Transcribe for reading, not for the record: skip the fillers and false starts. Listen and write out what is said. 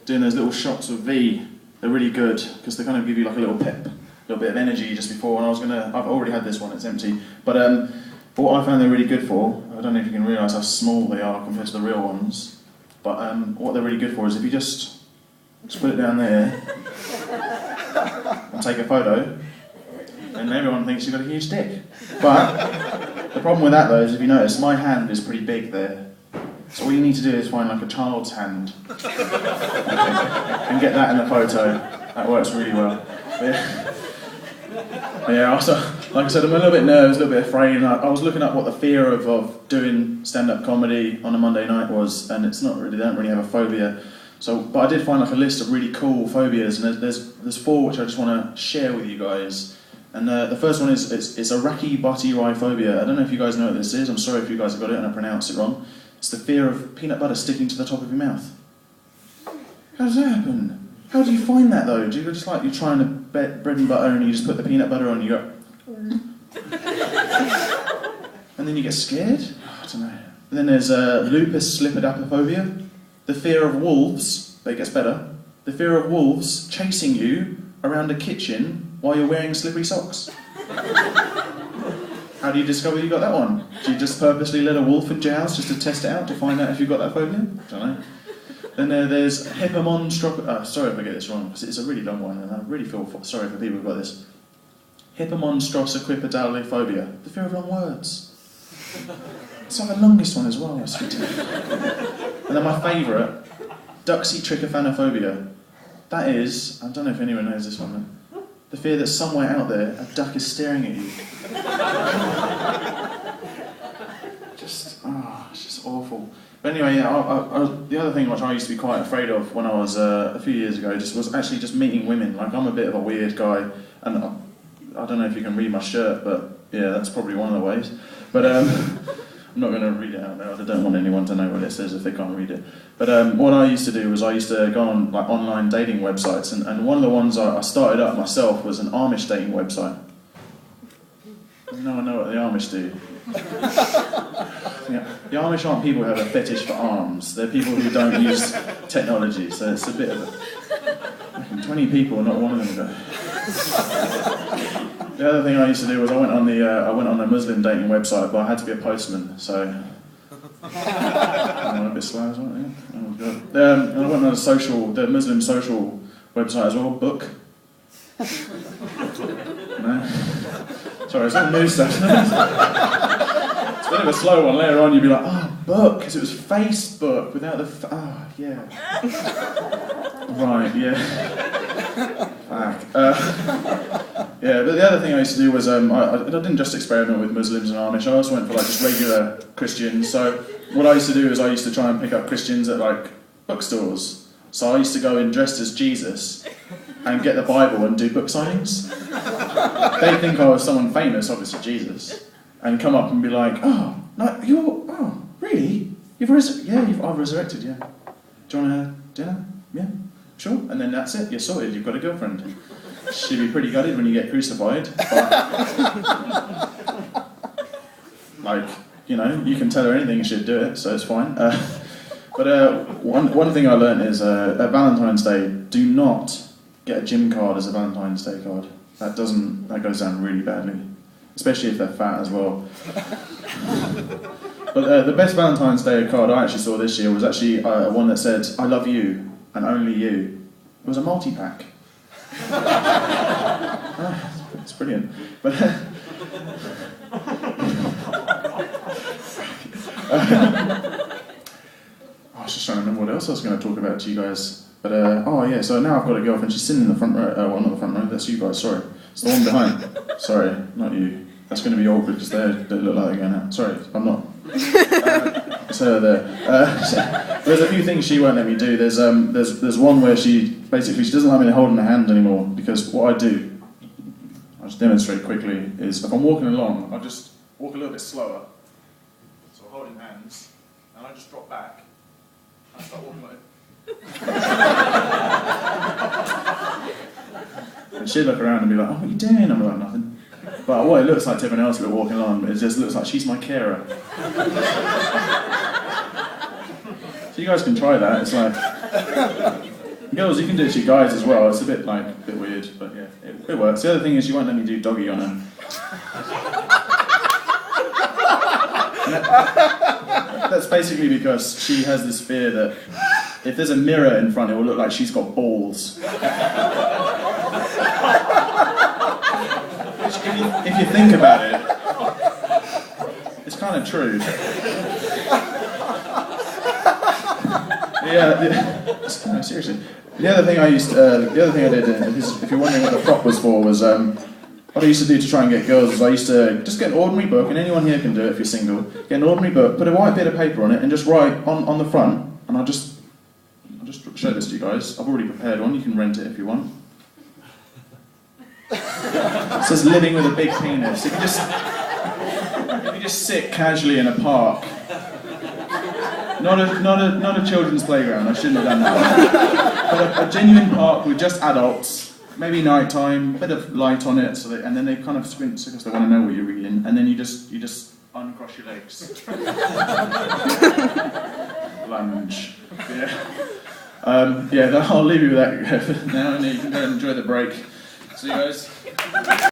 doing those little shots of V. They're really good because they kind of give you like a little pep, a little bit of energy just before. And I've already had this one, it's empty. But what I found they're really good for, I don't know if you can realise how small they are compared to the real ones, but what they're really good for is if you just put it down there and take a photo, and everyone thinks you've got a huge dick. But the problem with that though is, if you notice, my hand is pretty big there. So all you need to do is find like a child's hand and get that in the photo. That works really well. Yeah, also, like I said, I'm a little bit nervous, a little bit afraid. And I was looking up what the fear of doing stand-up comedy on a Monday night was, and it's not really, they don't really have a phobia. So, but I did find like a list of really cool phobias, and there's 4 which I just want to share with you guys. And the first one is it's Iraqi bati phobia. I don't know if you guys know what this is. I'm sorry if you guys have got it and I pronounced it wrong. It's the fear of peanut butter sticking to the top of your mouth. How does that happen? How do you find that though? Do you just like, you're trying to bread and butter and you just put the peanut butter on and you go... and then you get scared? Oh, I don't know. And then there's lupus slipidapophobia. The fear of wolves, but it gets better. The fear of wolves chasing you around a kitchen while you're wearing slippery socks. How do you discover you got that one? Do you just purposely let a wolf into your house just to test it out, to find out if you've got that phobia? I don't know. Then there's sorry if I get this wrong, because it's a really long one, and I really feel sorry for people who've got this. Hippomonstrosaquipedalophobia, the fear of long words. It's like the longest one as well. And then my favourite, duxytrichophanophobia. That is, I don't know if anyone knows this one, the fear that somewhere out there a duck is staring at you. It's just awful. But anyway, the other thing which I used to be quite afraid of when I was a few years ago was actually just meeting women. Like, I'm a bit of a weird guy, and I don't know if you can read my shirt, but yeah, that's probably one of the ways. But I'm not going to read it out there. I don't want anyone to know what it says if they can't read it. But what I used to do was I used to go on like online dating websites, and one of the ones I started up myself was an Amish dating website. No one know what the Amish do. Yeah, the Amish aren't people who have a fetish for arms. They're people who don't use technology. So it's a bit of a... 20 people, not one of them go. The other thing I used to do was I went on a Muslim dating website, but I had to be a postman, so I'm a bit slow as well. Yeah? Oh god. And I went on the Muslim social website as well, Book. No? Sorry, it's all new stuff. It's a bit of a slow one. Later on, you'd be like, oh, Book, because it was Facebook without the. Oh, yeah. Right, yeah. Fuck. Yeah, but the other thing I used to do was I didn't just experiment with Muslims and Amish. I also went for like just regular Christians. So what I used to do is I used to try and pick up Christians at like bookstores. So I used to go in dressed as Jesus and get the Bible and do book signings. They think I was someone famous, obviously Jesus, and come up and be like, oh, no, really? I've resurrected, yeah. Do you want a dinner? Yeah, sure. And then that's it, you're sorted, you've got a girlfriend. She'd be pretty gutted when you get crucified, but like, you know, you can tell her anything, she'd do it, so it's fine. But one thing I learned is at Valentine's Day, do not get a gym card as a Valentine's Day card. That goes down really badly, especially if they're fat as well. But the best Valentine's Day card I actually saw this year was actually one that said, I love you and only you. It was a multi-pack. It's brilliant. But I was just trying to remember what else I was going to talk about to you guys. But so now I've got a girlfriend. She's sitting in the front row. Well, not the front row. That's you guys. Sorry, it's the one behind. Sorry, not you. That's going to be awkward because they look like they're going out. Sorry, I'm not. It's her there. There's a few things she won't let me do. There's one where she doesn't like me to hold in her hand anymore, because what I do, I'll just demonstrate quickly, is if I'm walking along, I just walk a little bit slower. So I'm holding hands, and I just drop back. I start walking like. And she'd look around and be like, oh, what are you doing? I'm like, nothing. But what it looks like to everyone else walking along, it just looks like she's my carer. So you guys can try that. It's like, Girls, you can do it to your guys as well. It's a bit weird, but yeah, it works. The other thing is you won't let me do doggy on her. That's basically because she has this fear that if there's a mirror in front, it will look like she's got balls. Which, if you think about it, it's kind of true. No, seriously. The other thing I did, if you're wondering what the prop was for, was what I used to do to try and get girls was I used to just get an ordinary book, and anyone here can do it if you're single. Get an ordinary book, put a white bit of paper on it, and just write on the front. And I'll just show this to you guys. I've already prepared one. You can rent it if you want. It says "living with a big penis." If you just sit casually in a park. Not a children's playground, I shouldn't have done that. But a genuine park with just adults, maybe night time, bit of light on it, and then they kind of squint because they want to know what you're reading, and then you just uncross your legs. Lunge. Yeah. I'll leave you with that for now, and you can go and enjoy the break. See you guys.